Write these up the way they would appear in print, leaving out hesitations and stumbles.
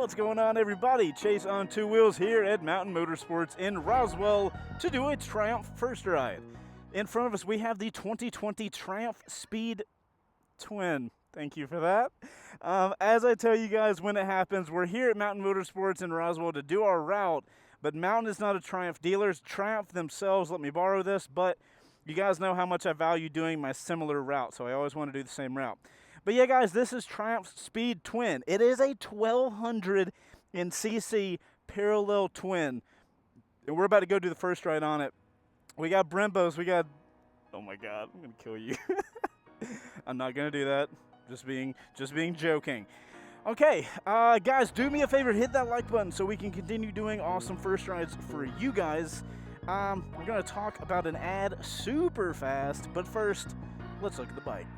What's going on, everybody? Chase on Two Wheels here at Mountain Motorsports in Roswell to do a Triumph first ride. In front of us, we have the 2020 Triumph Speed Twin. Thank you for that. As I tell you guys when it happens, we're here at Mountain Motorsports in Roswell to do our route, but Mountain is not a Triumph dealer. Triumph themselves let me borrow this, but you guys know how much I value doing my similar route, so I always want to do the same route. But yeah, guys, this is Triumph's Speed Twin. It is a 1200cc parallel twin, and we're about to go do the first ride on it. We got Brembos. We got... Oh my God, I'm gonna kill you. I'm not gonna do that. Just being joking. Okay, guys, do me a favor, hit that like button so we can continue doing awesome first rides for you guys. We're gonna talk about an ad super fast, but first, let's look at the bike.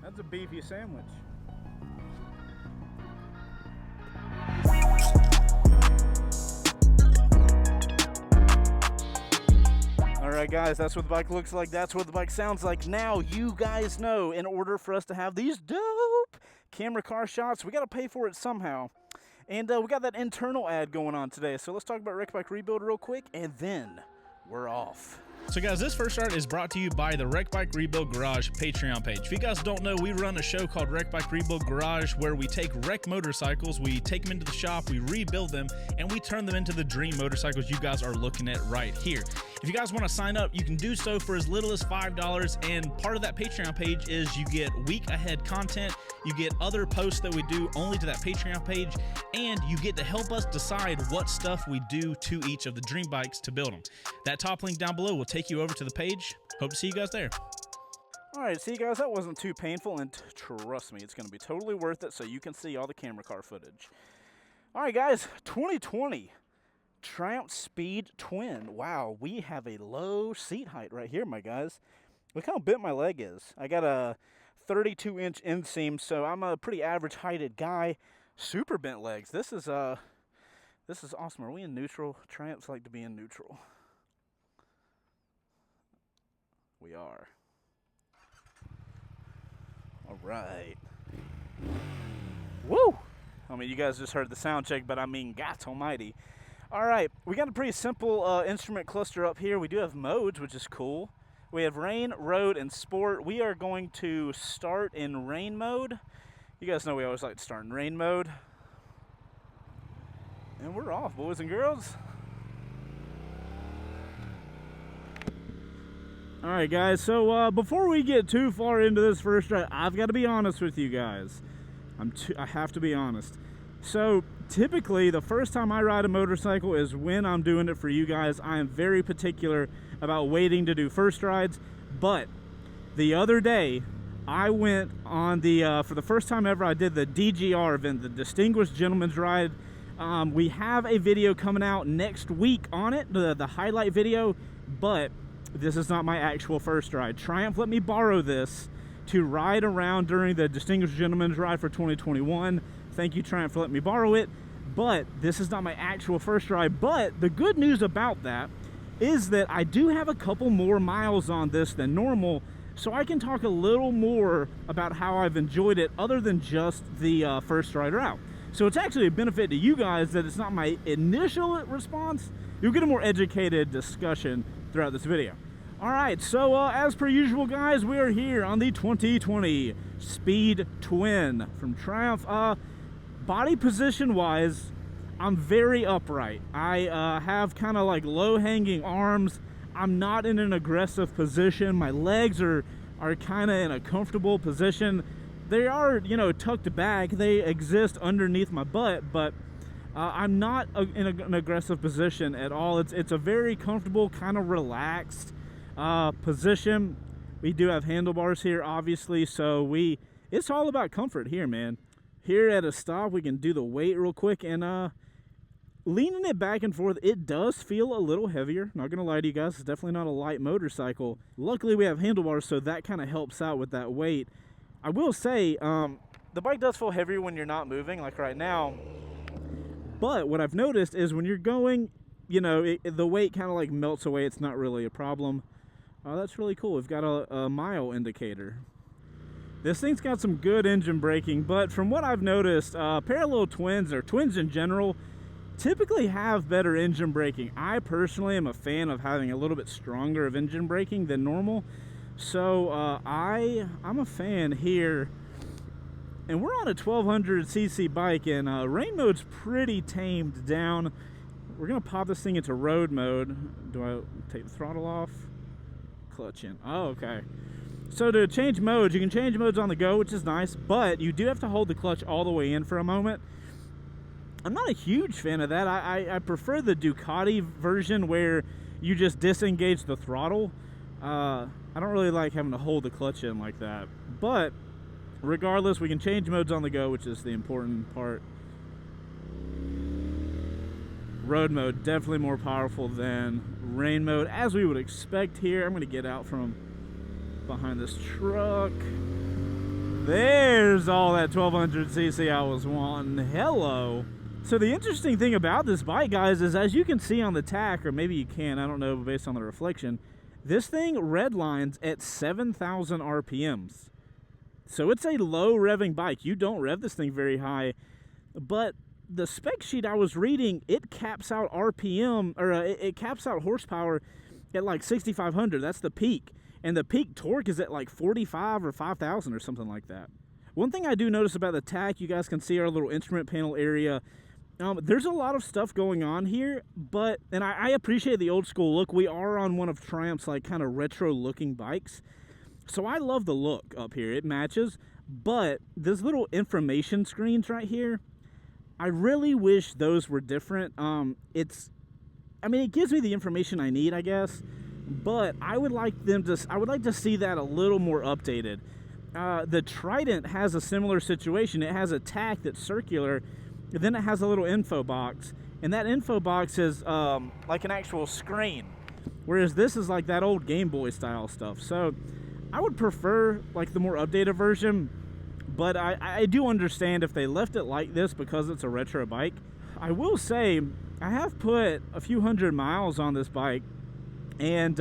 That's a beefy sandwich. Alright guys, that's what the bike looks like, that's what the bike sounds like. Now you guys know, in order for us to have these dope camera car shots, we got to pay for it somehow. And we got that internal ad going on today, so let's talk about Wreck Bike Rebuild real quick, and then we're off. So guys, this first ride is brought to you by the Wreck Bike Rebuild Garage Patreon page. If you guys don't know, we run a show called Wreck Bike Rebuild Garage where we take wreck motorcycles, we take them into the shop, we rebuild them, and we turn them into the dream motorcycles you guys are looking at right here. If you guys want to sign up, you can do so for as little as $5, and part of that Patreon page is you get week ahead content, you get other posts that we do only to that Patreon page, and you get to help us decide what stuff we do to each of the dream bikes to build them. That top link down below will take you over to the page. Hope to see you guys there. Alright, see guys, that wasn't too painful, and trust me, it's going to be totally worth it so you can see all the camera car footage. Alright guys, 2020 Triumph Speed Twin. Wow, we have a low seat height right here, my guys. Look how bent my leg is. I got a 32-inch inseam, so I'm a pretty average heighted guy. Super bent legs. This is awesome. Are we in neutral? Triumphs like to be in neutral. We are. All right. Woo! I mean, you guys just heard the sound check, but I mean, God almighty. All right, we got a pretty simple instrument cluster up here. We do have modes, which is cool. We have rain, road, and sport. We are going to start in rain mode. You guys know we always like to start in rain mode. And we're off, boys and girls. All right, guys, so before we get too far into this first ride, I've got to be honest with you guys. I have to be honest. So typically, the first time I ride a motorcycle is when I'm doing it for you guys. I am very particular about waiting to do first rides. But the other day, I went on the, for the first time ever, I did the DGR event, the Distinguished Gentleman's Ride. We have a video coming out next week on it, the highlight video, but this is not my actual first ride. Triumph let me borrow this to ride around during the Distinguished Gentleman's Ride for 2021. Thank you, Triumph, for letting me borrow it. But this is not my actual first ride. But the good news about that is that I do have a couple more miles on this than normal, so I can talk a little more about how I've enjoyed it other than just the first ride route. So it's actually a benefit to you guys that it's not my initial response. You'll get a more educated discussion throughout this video. All right, so as per usual, guys, we are here on the 2020 Speed Twin from Triumph. Body position wise, I'm very upright. I have kind of like low hanging arms. I'm not in an aggressive position. My legs are kind of in a comfortable position. They are, you know, tucked back. They exist underneath my butt, but I'm not in an aggressive position at all. It's a very comfortable, kind of relaxed position. We do have handlebars here, obviously, so it's all about comfort here, man. Here at a stop, we can do the weight real quick, and leaning it back and forth, it does feel a little heavier. Not gonna lie to you guys, it's definitely not a light motorcycle. Luckily, we have handlebars, so that kind of helps out with that weight. I will say, the bike does feel heavier when you're not moving, like right now. But what I've noticed is when you're going, you know, the weight kind of like melts away. It's not really a problem. That's really cool. We've got a mile indicator. This thing's got some good engine braking, but from what I've noticed, parallel twins, or twins in general, typically have better engine braking. I personally am a fan of having a little bit stronger of engine braking than normal. So I'm a fan here. And we're on a 1200cc bike, and rain mode's pretty tamed down. We're gonna pop this thing into road mode. Do I take the throttle off? Clutch in. Oh, okay. So to change modes, you can change modes on the go, which is nice, but you do have to hold the clutch all the way in for a moment. I'm not a huge fan of that. I prefer the Ducati version where you just disengage the throttle. I don't really like having to hold the clutch in like that. But regardless, we can change modes on the go, which is the important part. Road mode, definitely more powerful than rain mode, as we would expect here. I'm going to get out from behind this truck. There's all that 1200cc I was wanting. Hello. So the interesting thing about this bike, guys, is as you can see on the tack, or maybe you can, I don't know, based on the reflection, this thing redlines at 7,000 RPMs. So it's a low revving bike. You don't rev this thing very high, but the spec sheet I was reading, it caps out RPM, or it caps out horsepower at like 6,500. That's the peak. And the peak torque is at like 45 or 5,000 or something like that. One thing I do notice about the tack, you guys can see our little instrument panel area. There's a lot of stuff going on here, and I appreciate the old school look. We are on one of Triumph's like kind of retro looking bikes. So I love the look up here. It matches, but these little information screens right here, I really wish those were different. It gives me the information I need, I guess, but I would like to see that a little more updated. The Trident has a similar situation. It has a tack that's circular, and then it has a little info box, and that info box is like an actual screen, whereas this is like that old Game Boy style stuff. So I would prefer like the more updated version, but I do understand if they left it like this because it's a retro bike. I will say I have put a few hundred miles on this bike, and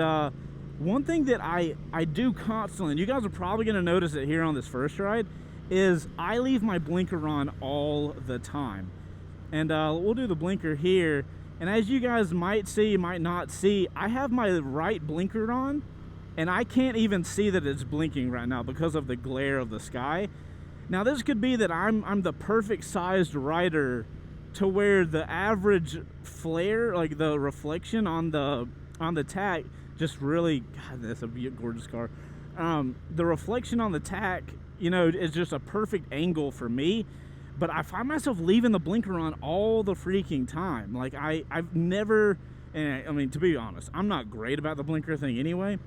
one thing that I do constantly, and you guys are probably going to notice it here on this first ride, is I leave my blinker on all the time. And we'll do the blinker here, and as you guys might see, might not see, I have my right blinker on, and I can't even see that it's blinking right now because of the glare of the sky. Now this could be that I'm the perfect sized rider to where the average flare, like the reflection on the tack, just really, God, that's a gorgeous car. The reflection on the tack, you know, is just a perfect angle for me. But I find myself leaving the blinker on all the freaking time. Like I've never, and I mean, to be honest, I'm not great about the blinker thing anyway.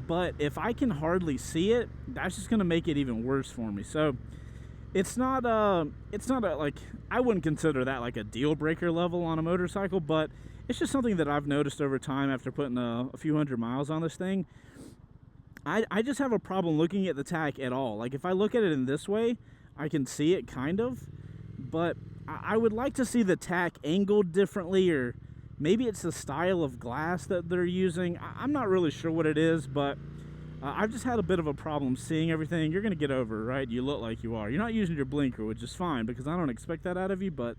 But if I can hardly see it, that's just gonna make it even worse for me. So it's not like, I wouldn't consider that like a deal breaker level on a motorcycle, but it's just something that I've noticed over time after putting a few hundred miles on this thing. I just have a problem looking at the tack at all. Like if I look at it in this way, I can see it kind of, but I would like to see the tack angled differently, or maybe it's the style of glass that they're using. I'm not really sure what it is, but I've just had a bit of a problem seeing everything. You're going to get over it, right? You look like you are. You're not using your blinker, which is fine because I don't expect that out of you. But,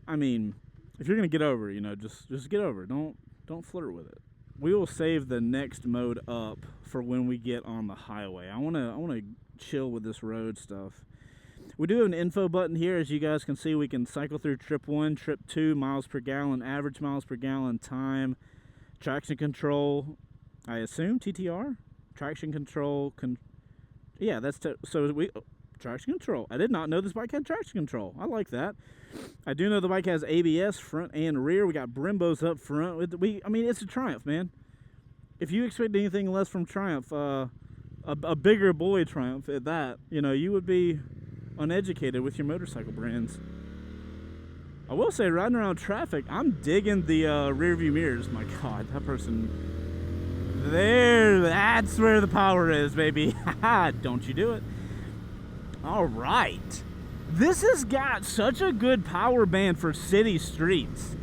I mean, if you're going to get over it, you know, just get over it. Don't flirt with it. We will save the next mode up for when we get on the highway. I want to chill with this road stuff. We do have an info button here. As you guys can see, we can cycle through trip 1, trip 2, miles per gallon, average miles per gallon, time, traction control, I assume TTR? Traction control, yeah, that's traction control. I did not know this bike had traction control. I like that. I do know the bike has ABS front and rear. We got Brembos up front. I mean, it's a Triumph, man. If you expect anything less from Triumph, a bigger boy Triumph at that, you know, you would be uneducated with your motorcycle brands. I will say, riding around traffic, I'm digging the rear view mirrors. My God, that person. That's where the power is, baby. Don't you do it. All right. This has got such a good power band for city streets,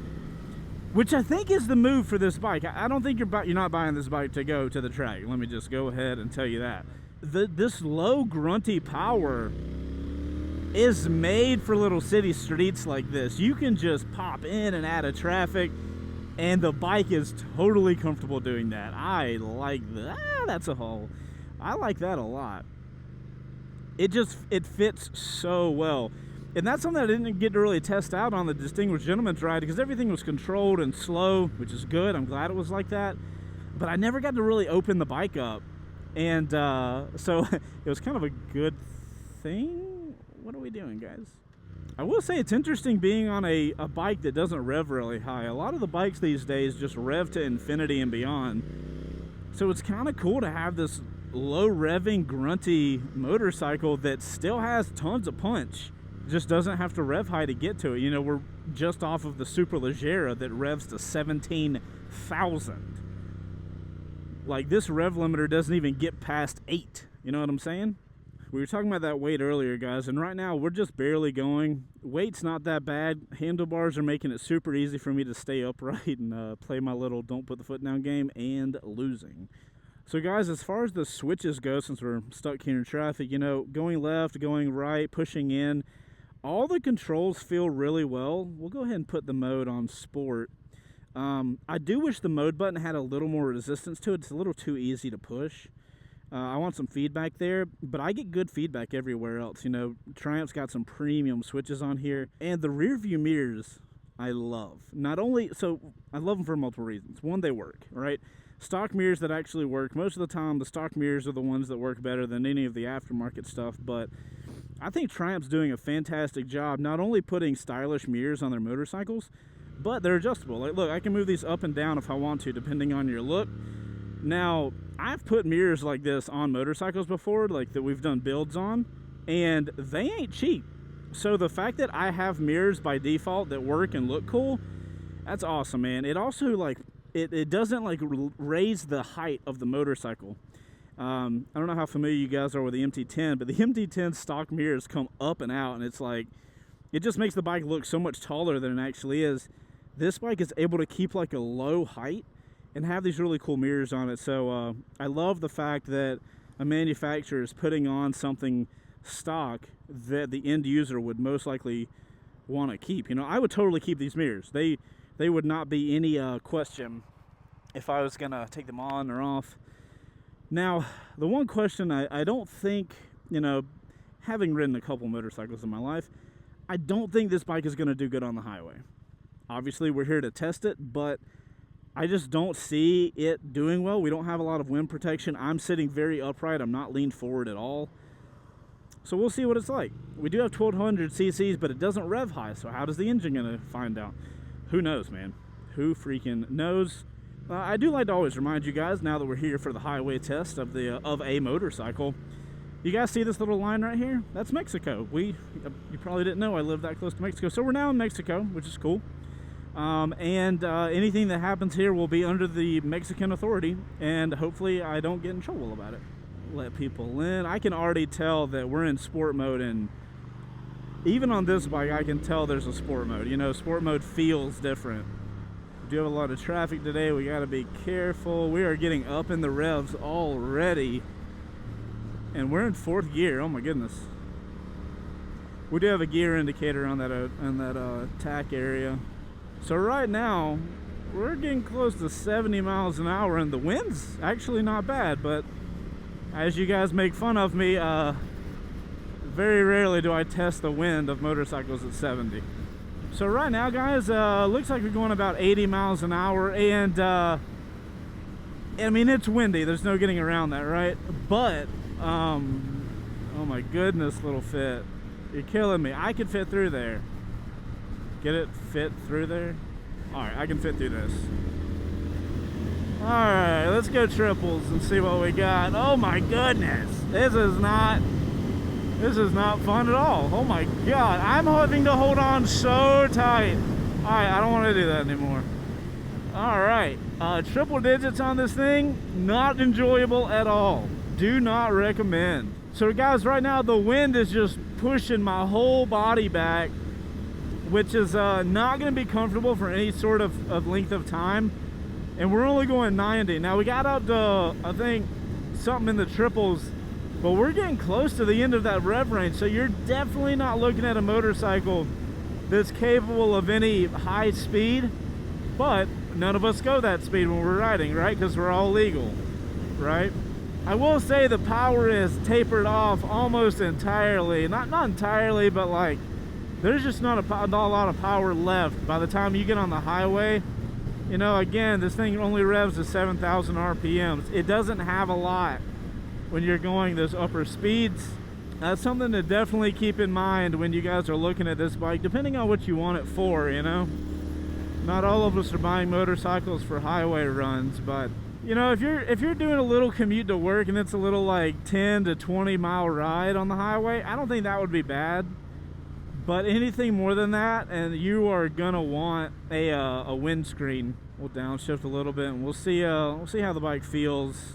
which I think is the move for this bike. I don't think you're not buying this bike to go to the track. Let me just go ahead and tell you that. This low grunty power is made for little city streets like this. You can just pop in and out of traffic, and the bike is totally comfortable doing that. I like that. That's a haul. I like that a lot. It fits so well. And that's something I didn't get to really test out on the Distinguished Gentleman's Ride because everything was controlled and slow, which is good. I'm glad it was like that. But I never got to really open the bike up. And so it was kind of a good thing. What are we doing, guys? I will say it's interesting being on a bike that doesn't rev really high. A lot of the bikes these days just rev to infinity and beyond. So it's kind of cool to have this low revving, grunty motorcycle that still has tons of punch. Just doesn't have to rev high to get to it. You know, we're just off of the Super Leggera that revs to 17,000. Like, this rev limiter doesn't even get past 8. You know what I'm saying? We were talking about that weight earlier, guys, and right now we're just barely going. Weight's not that bad. Handlebars are making it super easy for me to stay upright and play my little don't put the foot down game, and losing. So, guys, as far as the switches go, since we're stuck here in traffic, you know, going left, going right, pushing in, all the controls feel really well. We'll go ahead and put the mode on sport. I do wish the mode button had a little more resistance to it. It's a little too easy to push. I want some feedback there, but I get good feedback everywhere else. You know, Triumph's got some premium switches on here, and the rear view mirrors I love. Not only, so I love them for multiple reasons. One, they work, right? Stock mirrors that actually work. Most of the time, the stock mirrors are the ones that work better than any of the aftermarket stuff, but I think Triumph's doing a fantastic job not only putting stylish mirrors on their motorcycles, but they're adjustable. Like, look, I can move these up and down if I want to, depending on your look. Now, I've put mirrors like this on motorcycles before, like that we've done builds on, and they ain't cheap. So the fact that I have mirrors by default that work and look cool, that's awesome, man. It also, like, it doesn't, like, raise the height of the motorcycle. I don't know how familiar you guys are with the MT-10, but the MT-10 stock mirrors come up and out, and it's like, it just makes the bike look so much taller than it actually is. This bike is able to keep, like, a low height and have these really cool mirrors on it. So I love the fact that a manufacturer is putting on something stock that the end user would most likely want to keep. You know, I would totally keep these mirrors. They would not be any question if I was gonna take them on or off. Now, the one question I don't think, you know, having ridden a couple motorcycles in my life, I don't think this bike is gonna do good on the highway. Obviously, we're here to test it, but I just don't see it doing well. We don't have a lot of wind protection. I'm sitting very upright. I'm not leaned forward at all. So we'll see what it's like. We do have 1200 cc's, but it doesn't rev high. So how does the engine gonna find out? Who knows, man? Who freaking knows? I do like to always remind you guys, now that we're here for the highway test of a motorcycle, you guys see this little line right here? That's Mexico. You probably didn't know I live that close to Mexico. So we're now in Mexico, which is cool. Anything that happens here will be under the Mexican authority, and hopefully I don't get in trouble about it. Let people in. I can already tell that we're in sport mode, and even on this bike I can tell there's a sport mode. You know, sport mode feels different. We do have a lot of traffic today. We got to be careful. We are getting up in the revs already. and we're in 4th gear. Oh my goodness. We do have a gear indicator on that tack area. So right now we're getting close to 70 miles an hour, and the wind's actually not bad, but as you guys make fun of me, very rarely do I test the wind of motorcycles at 70. So right now, guys, looks like we're going about 80 miles an hour, and I mean, it's windy. There's no getting around that, right? But oh my goodness, little fit. You're killing me. I could fit through there. Get it? Fit through there? Alright, I can fit through this. Alright, let's go triples and see what we got. Oh my goodness. This is not fun at all. Oh my god. I'm having to hold on so tight. Alright, I don't want to do that anymore. Alright. Triple digits on this thing. Not enjoyable at all. Do not recommend. So guys, right now the wind is just pushing my whole body back, which is not going to be comfortable for any sort of length of time. And we're only going 90. Now we got up to, I think, something in the triples, but we're getting close to the end of that rev range. So you're definitely not looking at a motorcycle that's capable of any high speed, but none of us go that speed when we're riding, right? Because we're all legal, right? I will say the power is tapered off almost entirely. Not entirely, but like, there's just not a lot of power left by the time you get on the highway. You know, again, this thing only revs to 7,000 RPMs. It doesn't have a lot when you're going those upper speeds. That's something to definitely keep in mind when you guys are looking at this bike, depending on what you want it for, you know. Not all of us are buying motorcycles for highway runs, but you know, if you're doing a little commute to work and it's a little like 10 to 20 mile ride on the highway, I don't think that would be bad. But anything more than that, and you are gonna want a windscreen. We'll downshift a little bit, and we'll see how the bike feels,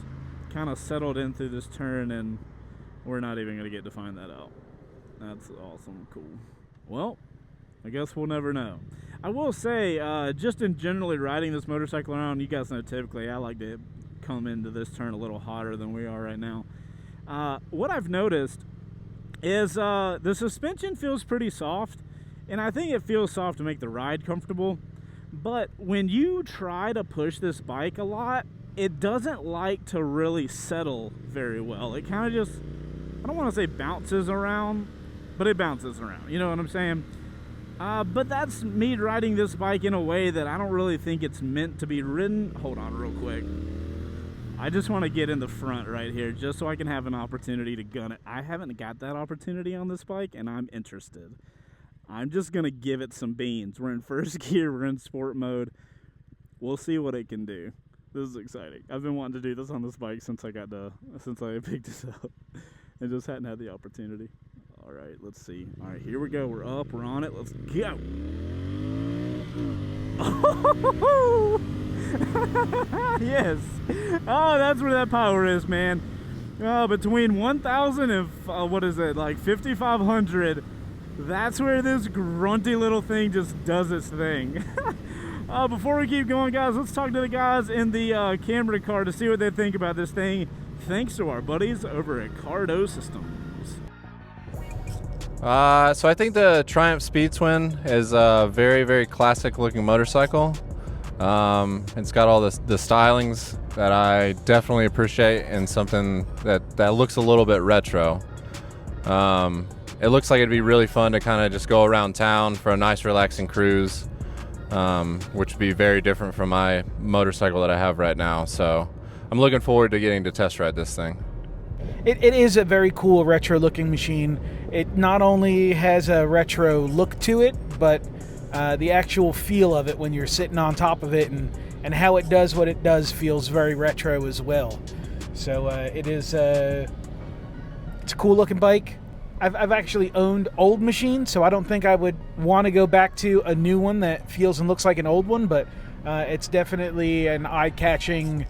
kind of settled in through this turn, and we're not even gonna get to find that out. That's awesome, cool. Well, I guess we'll never know. I will say, just in generally riding this motorcycle around, you guys know typically I like to come into this turn a little hotter than we are right now. What I've noticed is the suspension feels pretty soft, and I think it feels soft to make the ride comfortable. But when you try to push this bike a lot, it doesn't like to really settle very well. It kind of just, I don't want to say bounces around, but it bounces around. You know what I'm saying? But that's me riding this bike in a way that I don't really think it's meant to be ridden. Hold on real quick. I just want to get in the front right here just so I can have an opportunity to gun it. I haven't got that opportunity on this bike, and I'm interested. I'm just going to give it some beans. We're in first gear. We're in sport mode. We'll see what it can do. This is exciting. I've been wanting to do this on this bike since I picked this up. I just hadn't had the opportunity. All right, let's see. All right, here we go. We're up. We're on it. Let's go. Oh, yes. Oh, that's where that power is, man. Between 1,000 and what is it, like 5,500. That's where this grunty little thing just does its thing. Before we keep going, guys, let's talk to the guys in the camera car to see what they think about this thing. Thanks to our buddies over at Cardo Systems. So I think the Triumph Speed Twin is a very, very classic looking motorcycle. It's got all the stylings that I definitely appreciate, and something that looks a little bit retro. It looks like it'd be really fun to kind of just go around town for a nice relaxing cruise, which would be very different from my motorcycle that I have right now. So I'm looking forward to getting to test ride this thing. It is a very cool retro looking machine. It not only has a retro look to it, but the actual feel of it when you're sitting on top of it, and how it does what it does feels very retro as well. So it's a cool looking bike. I've actually owned old machines, so I don't think I would want to go back to a new one that feels and looks like an old one, but it's definitely an eye-catching,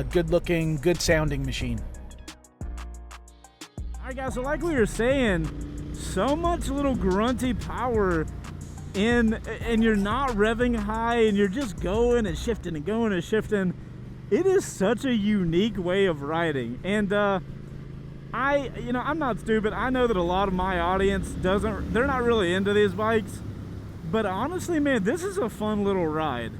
good-looking, good-sounding machine. All right, guys, so like we were saying, so much little grunty power and you're not revving high, and you're just going and shifting and going and shifting. It is such a unique way of riding, and I'm not stupid. I know that a lot of my audience they're not really into these bikes. But honestly, man, this is a fun little ride.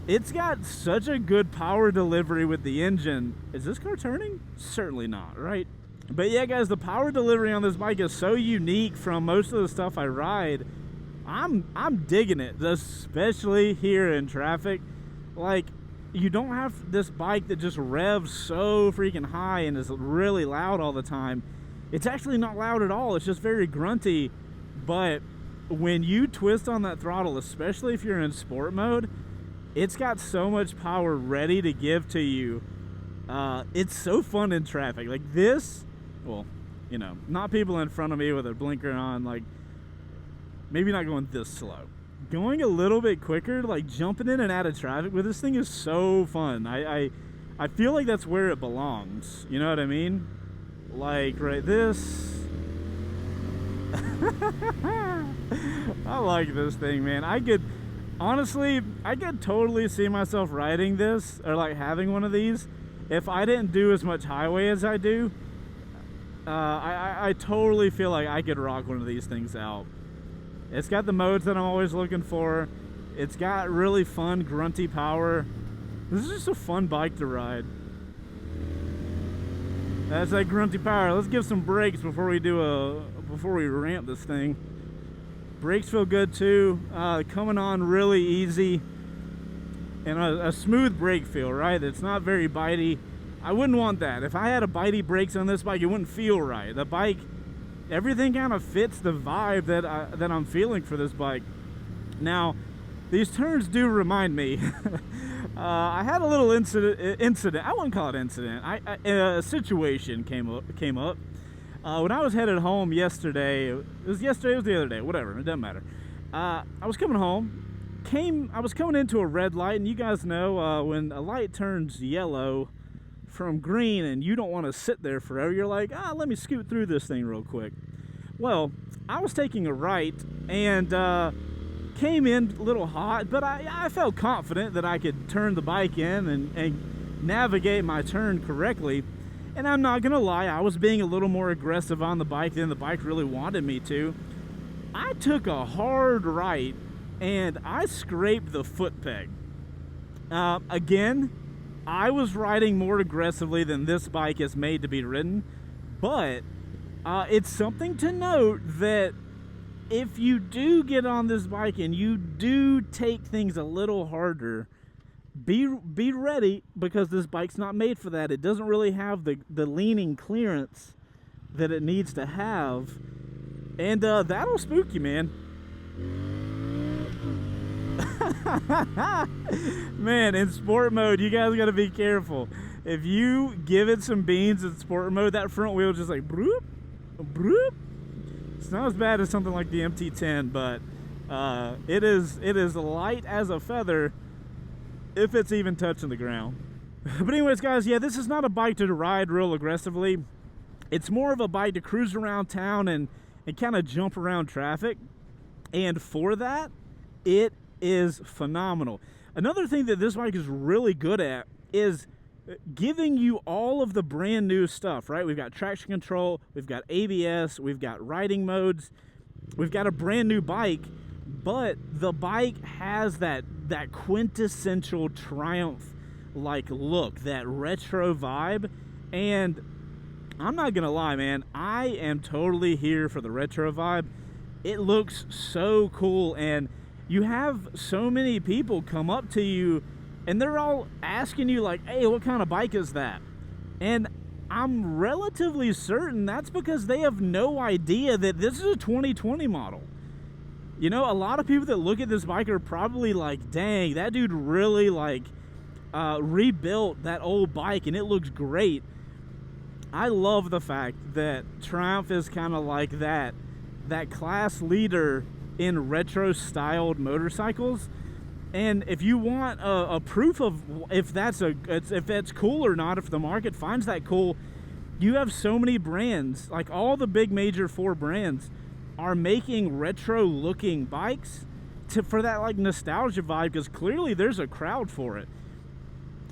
It's got such a good power delivery with the engine. Is this car turning? Certainly not, right? But yeah, guys, the power delivery on this bike is so unique from most of the stuff I ride. I'm digging it, especially here in traffic. Like, you don't have this bike that just revs so freaking high and is really loud all the time. It's actually not loud at all. It's just very grunty. But when you twist on that throttle, especially if you're in sport mode, it's got so much power ready to give to you. It's so fun in traffic. Like this, well, not people in front of me with a blinker on, like maybe not going this slow. Going a little bit quicker, like jumping in and out of traffic with this thing is so fun. I feel like that's where it belongs. You know what I mean? Like right this. I like this thing, man. I could totally see myself riding this or like having one of these if I didn't do as much highway as I do. I totally feel like I could rock one of these things out. It's got the modes that I'm always looking for. It's got really fun grunty power. This is just a fun bike to ride. That's that grunty power. Let's give some brakes before we ramp this thing. Brakes feel good too. Coming on really easy. And a smooth brake feel, right? It's not very bitey. I wouldn't want that. If I had a bitey brakes on this bike, it wouldn't feel right. The bike, everything kind of fits the vibe that I'm feeling for this bike. Now, these turns do remind me. I had a little incident. I wouldn't call it incident. A situation came up. When I was headed home yesterday, it was the other day, whatever, it doesn't matter. I was coming home. I was coming into a red light, and you guys know when a light turns yellow from green and you don't want to sit there forever, you're like, let me scoot through this thing real quick. Well, I was taking a right and came in a little hot, but I felt confident that I could turn the bike in and navigate my turn correctly. And I'm not gonna lie, I was being a little more aggressive on the bike than the bike really wanted me to. I took a hard right and I scraped the foot peg. Again, I was riding more aggressively than this bike is made to be ridden, but it's something to note that if you do get on this bike and you do take things a little harder, be ready, because this bike's not made for that. It doesn't really have the leaning clearance that it needs to have, and that'll spook you, man. Man, in sport mode, you guys gotta be careful. If you give it some beans in sport mode, that front wheel just like broop, broop. It's not as bad as something like the MT10, but it is light as a feather if it's even touching the ground. But anyways, guys, yeah, this is not a bike to ride real aggressively. It's more of a bike to cruise around town and kind of jump around traffic. And for that, it is phenomenal. Another thing that this bike is really good at is giving you all of the brand new stuff, right? We've got traction control, we've got ABS, we've got riding modes, we've got a brand new bike, but the bike has that quintessential Triumph like look, that retro vibe. And I'm not gonna lie, man, I am totally here for the retro vibe. It looks so cool, and you have so many people come up to you and they're all asking you like, hey, what kind of bike is that? And I'm relatively certain that's because they have no idea that this is a 2020 model. You know, a lot of people that look at this bike are probably like, dang, that dude really like rebuilt that old bike and it looks great. I love the fact that Triumph is kind of like that class leader in retro styled motorcycles. And if you want a proof of if that's cool or not, if the market finds that cool, you have so many brands, like all the big major 4 brands are making retro looking bikes for that like nostalgia vibe, because clearly there's a crowd for it.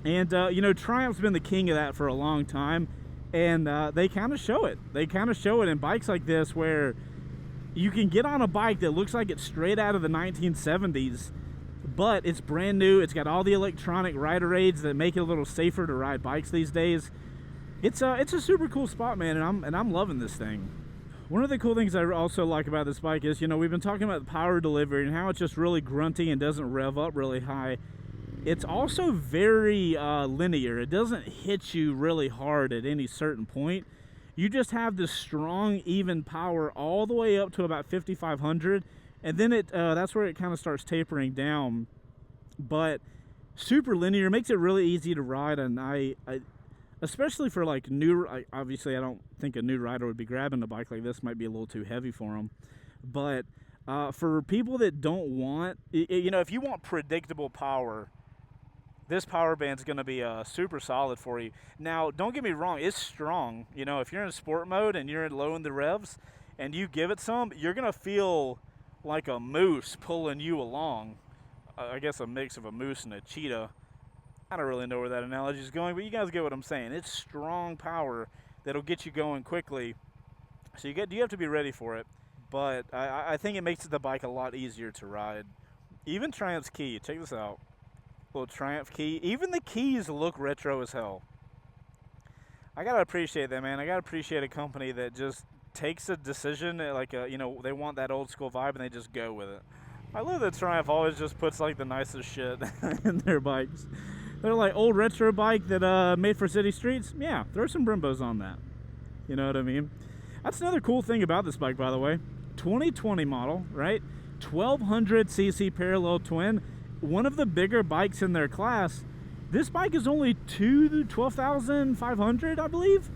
And you know, Triumph's been the king of that for a long time. And they kind of show it. They kind of show it in bikes like this, where you can get on a bike that looks like it's straight out of the 1970s, but it's brand new. It's got all the electronic rider aids that make it a little safer to ride bikes these days. It's a super cool spot, man, and I'm loving this thing. One of the cool things I also like about this bike is, you know, we've been talking about the power delivery and how it's just really grunty and doesn't rev up really high. It's also very linear. It doesn't hit you really hard at any certain point. You just have this strong, even power all the way up to about 5,500, and then that's where it kind of starts tapering down. But super linear, makes it really easy to ride, and I especially for like obviously I don't think a new rider would be grabbing a bike like this. Might be a little too heavy for them, but for people that don't want, you know, if you want predictable power, this power band's going to be super solid for you. Now, don't get me wrong, it's strong. You know, if you're in sport mode and you're low in the revs and you give it some, you're going to feel like a moose pulling you along. I guess a mix of a moose and a cheetah. I don't really know where that analogy is going, but you guys get what I'm saying. It's strong power that'll get you going quickly. So you have to be ready for it. But I think it makes the bike a lot easier to ride. Even Triumph's key, check this out. Little Triumph key. Even the keys look retro as hell. I gotta appreciate that, man. I gotta appreciate a company that just takes a decision, like you know, they want that old school vibe and they just go with it. I love that Triumph always just puts like the nicest shit in their bikes. They're like old retro bike that made for city streets. Yeah, throw some Brimbos on that. You know what I mean? That's another cool thing about this bike, by the way. 2020 model, right? 1200cc parallel twin. One of the bigger bikes in their class. This bike is only $12,500, I believe.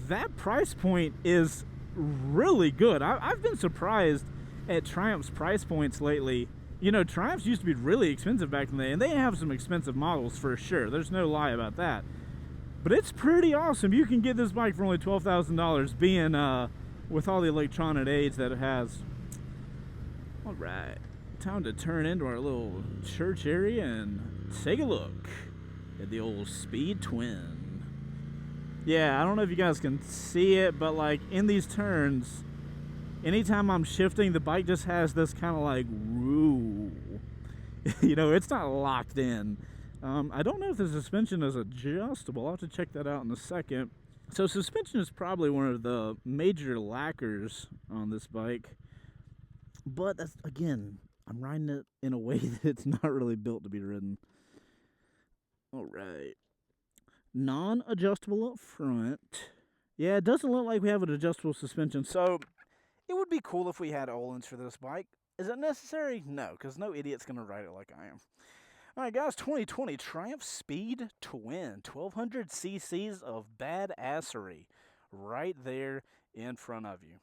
That price point is really good. I've been surprised at Triumph's price points lately. You know, Triumphs used to be really expensive back in the day, and they have some expensive models for sure. There's no lie about that. But it's pretty awesome. You can get this bike for only $12,000, being with all the electronic aids that it has. All right. Time to turn into our little church area and take a look at the old Speed Twin. Yeah, I don't know if you guys can see it, but like in these turns, anytime I'm shifting, the bike just has this kind of like woo. You know, it's not locked in. I don't know if the suspension is adjustable. I'll have to check that out in a second. So suspension is probably one of the major lacquers on this bike. But that's, again, I'm riding it in a way that it's not really built to be ridden. All right. Non-adjustable up front. Yeah, it doesn't look like we have an adjustable suspension. So it would be cool if we had Öhlins for this bike. Is it necessary? No, because no idiot's going to ride it like I am. All right, guys, 2020 Triumph Speed Twin. 1200 cc's of badassery right there in front of you.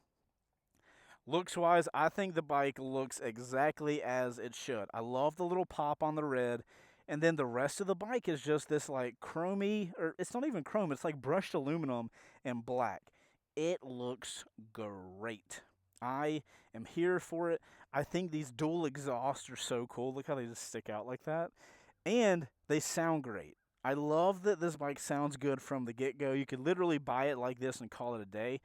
Looks-wise, I think the bike looks exactly as it should. I love the little pop on the red, and then the rest of the bike is just this like chromey, or it's not even chrome, it's like brushed aluminum and black. It looks great. I am here for it. I think these dual exhausts are so cool. Look how they just stick out like that. And they sound great. I love that this bike sounds good from the get-go. You could literally buy it like this and call it a day.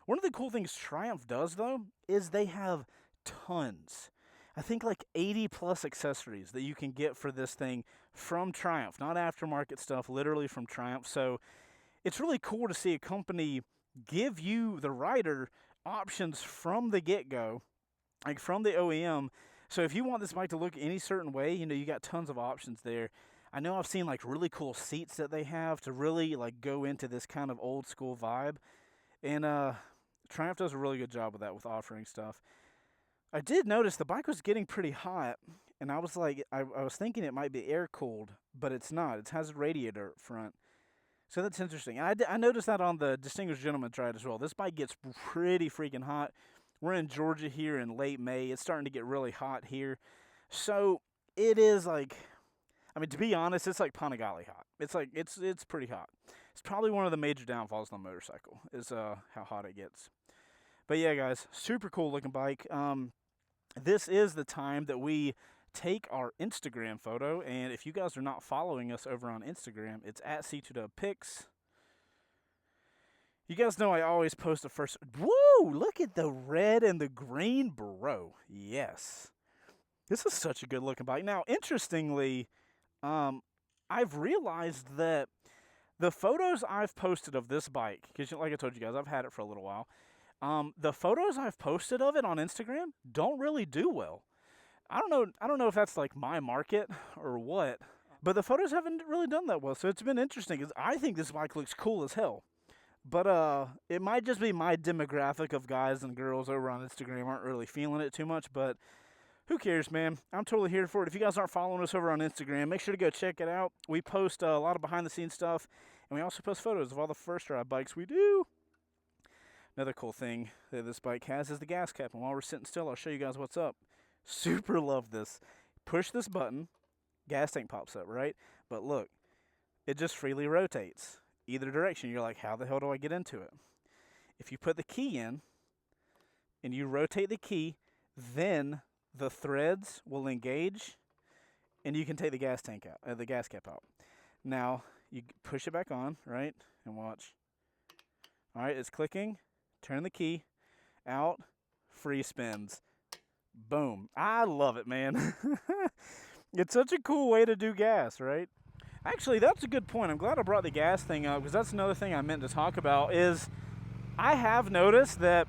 One of the cool things Triumph does, though, is they have tons. I think like 80 plus accessories that you can get for this thing from Triumph. Not aftermarket stuff, literally from Triumph. So it's really cool to see a company give you, the rider, options from the get-go, like from the OEM. So if you want this bike to look any certain way, you know, you got tons of options there. I know I've seen like really cool seats that they have to really like go into this kind of old school vibe. And Triumph does a really good job with that, with offering stuff. I did notice the bike was getting pretty hot, and I was like, I was thinking it might be air cooled, but it's not. It has a radiator up front. So that's interesting. I noticed that on the Distinguished Gentleman Ride as well. This bike gets pretty freaking hot. We're in Georgia here in late May. It's starting to get really hot here. So it is like, I mean, to be honest, it's like Panigale hot. It's like, it's pretty hot. It's probably one of the major downfalls on the motorcycle is how hot it gets. But yeah, guys, super cool looking bike. This is the time that we take our Instagram photo, and if you guys are not following us over on Instagram, it's at C2WPics. You guys know I always post a first. Woo! Look at the red and the green, bro. Yes. This is such a good looking bike. Now, interestingly, I've realized that the photos I've posted of this bike, because like I told you guys, I've had it for a little while. The photos I've posted of it on Instagram don't really do well. I don't know if that's like my market or what, but the photos haven't really done that well. So it's been interesting because I think this bike looks cool as hell. But it might just be my demographic of guys and girls over on Instagram aren't really feeling it too much, but who cares, man? I'm totally here for it. If you guys aren't following us over on Instagram, make sure to go check it out. We post a lot of behind-the-scenes stuff, and we also post photos of all the first ride bikes we do. Another cool thing that this bike has is the gas cap, and while we're sitting still, I'll show you guys what's up. Super love this. Push this button, gas tank pops up, right? But look, it just freely rotates either direction. You're like, how the hell do I get into it? If you put the key in and you rotate the key, then the threads will engage and you can take the gas tank out, the gas cap out. Now you push it back on, right? And watch. All right, it's clicking. Turn the key out, free spins. Boom. I love it, man. It's such a cool way to do gas, right? Actually, that's a good point. I'm glad I brought the gas thing up because that's another thing I meant to talk about is I have noticed that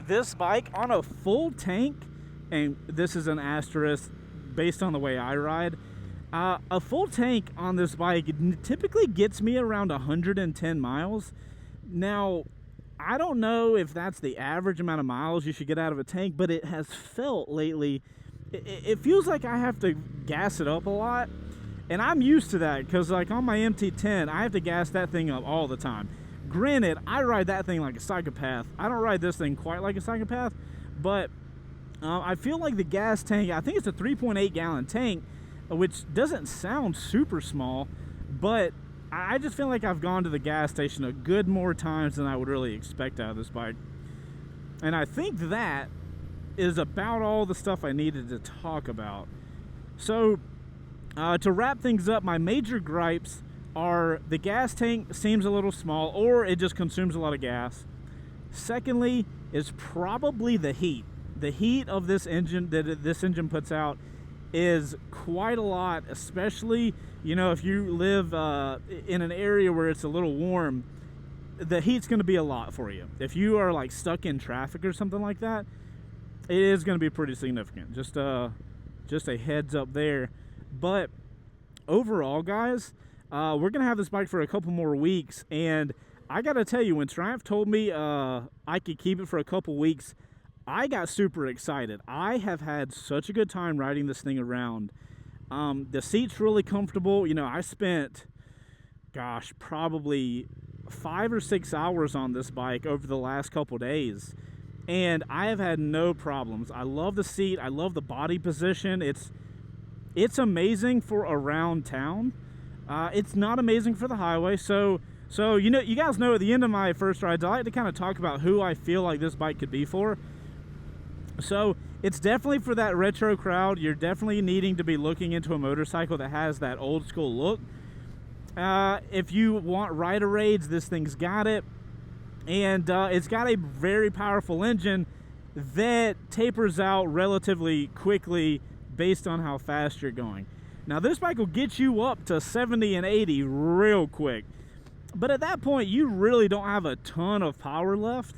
this bike on a full tank, and this is an asterisk based on the way I ride, a full tank on this bike typically gets me around 110 miles. Now, I don't know if that's the average amount of miles you should get out of a tank, but it has felt lately, it feels like I have to gas it up a lot. And I'm used to that because, like, on my MT10, I have to gas that thing up all the time. Granted, I ride that thing like a psychopath. I don't ride this thing quite like a psychopath, but I feel like the gas tank, I think it's a 3.8 gallon tank, which doesn't sound super small, but I just feel like I've gone to the gas station a good more times than I would really expect out of this bike. And I think that is about all the stuff I needed to talk about. So, to wrap things up, my major gripes are the gas tank seems a little small, or it just consumes a lot of gas. Secondly, is probably the heat. The heat of this engine that this engine puts out is quite a lot, especially, you know, if you live in an area where it's a little warm, the heat's going to be a lot for you. If you are like stuck in traffic or something like that, it is going to be pretty significant. Just a heads up there. But overall, guys, we're going to have this bike for a couple more weeks. And I got to tell you, when Triumph told me I could keep it for a couple weeks, I got super excited. I have had such a good time riding this thing around. The seat's really comfortable. You know, I spent, gosh, probably 5 or 6 hours on this bike over the last couple days. And I have had no problems. I love the seat. I love the body position. It's amazing for around town. It's not amazing for the highway. So you know, you guys know at the end of my first rides, I like to kind of talk about who I feel like this bike could be for. So it's definitely for that retro crowd. You're definitely needing to be looking into a motorcycle that has that old school look. If you want rider raids, this thing's got it. And it's got a very powerful engine that tapers out relatively quickly based on how fast you're going. Now, this bike will get you up to 70 and 80 real quick. But at that point, you really don't have a ton of power left.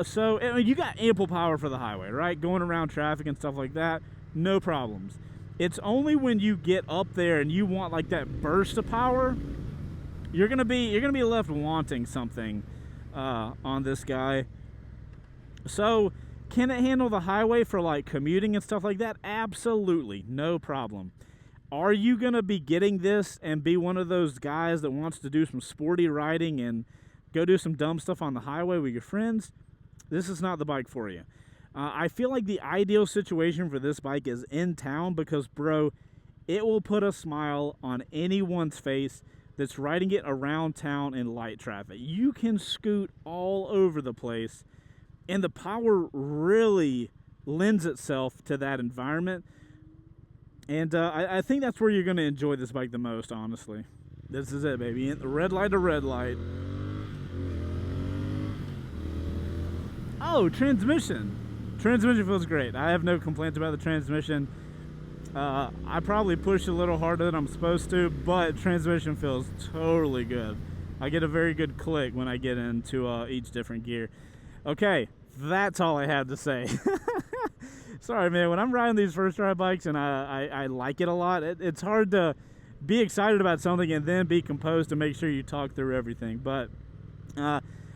So I mean, you got ample power for the highway, right? Going around traffic and stuff like that, no problems. It's only when you get up there and you want like that burst of power, you're gonna be left wanting something on this guy. So, can it handle the highway for like commuting and stuff like that? Absolutely, no problem. Are you gonna be getting this and be one of those guys that wants to do some sporty riding and go do some dumb stuff on the highway with your friends? This is not the bike for you. I feel like the ideal situation for this bike is in town because, bro, it will put a smile on anyone's face that's riding it around town in light traffic. You can scoot all over the place, and the power really lends itself to that environment. And I think that's where you're going to enjoy this bike the most, honestly. This is it, baby. The red light to red light. Oh, transmission. Transmission feels great. I have no complaints about the transmission. I probably pushed a little harder than I'm supposed to, but transmission feels totally good. I get a very good click when I get into each different gear. Okay, that's all I had to say. Sorry, man. When I'm riding these first ride bikes and I like it a lot, it's hard to be excited about something and then be composed to make sure you talk through everything. But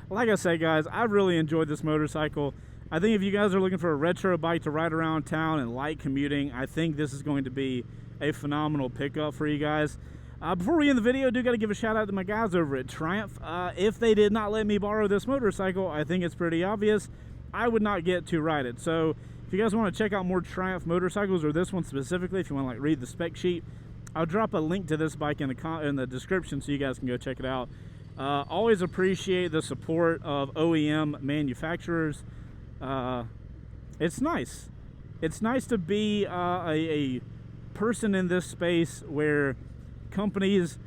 like I say, guys, I really enjoyed this motorcycle. I think if you guys are looking for a retro bike to ride around town and light commuting, I think this is going to be a phenomenal pickup for you guys. Before we end the video, I do got to give a shout out to my guys over at Triumph. If they did not let me borrow this motorcycle, I think it's pretty obvious I would not get to ride it. So if you guys want to check out more Triumph motorcycles, or this one specifically, if you want to like read the spec sheet, I'll drop a link to this bike in the description so you guys can go check it out. Always appreciate the support of OEM manufacturers. It's nice. It's nice to be a person in this space where companies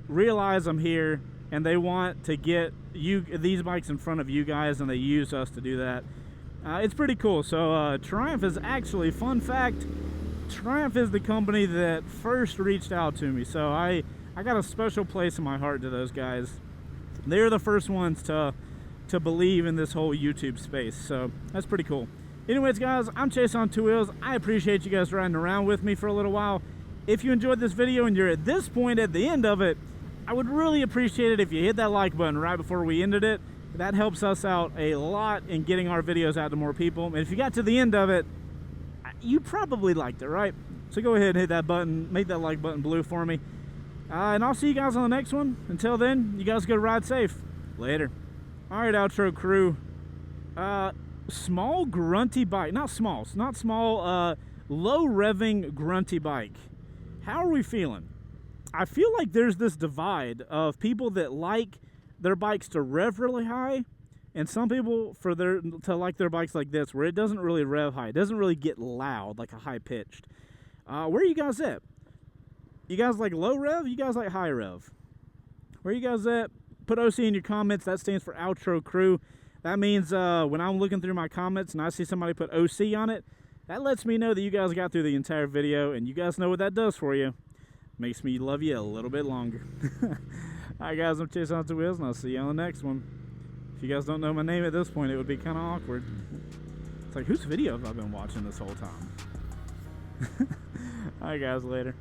realize I'm here and they want to get these bikes in front of you guys, and they use us to do that. It's pretty cool. So Triumph is actually, fun fact, Triumph is the company that first reached out to me. So I got a special place in my heart to those guys. They're the first ones to believe in this whole YouTube space, so that's pretty cool. Anyways, guys, I'm Chaseontwowheels. I appreciate you guys riding around with me for a little while. If you enjoyed this video and you're at this point at the end of it, I would really appreciate it if you hit that like button right before we ended it. That helps us out a lot in getting our videos out to more people. And if you got to the end of it, you probably liked it, right? So go ahead and hit that button, make that like button blue for me. And I'll see you guys on the next one. Until then, you guys go ride safe. Later. All right, outro crew. Small grunty bike, not small, low revving grunty bike. How are we feeling? I feel like there's this divide of people that like their bikes to rev really high, and some people to like their bikes like this, where it doesn't really rev high, it doesn't really get loud, like a high pitched. Where are you guys at? You guys like low rev? You guys like high rev? Where are you guys at? Put OC in your comments. That stands for outro crew. That means when I'm looking through my comments and I see somebody put OC on it, that lets me know that you guys got through the entire video, and you guys know what that does for you. Makes me love you a little bit longer. Alright guys, I'm Chaseontwowheels, and I'll see you on the next one. If you guys don't know my name at this point, it would be kind of awkward. It's like, whose video have I been watching this whole time? Alright guys, later.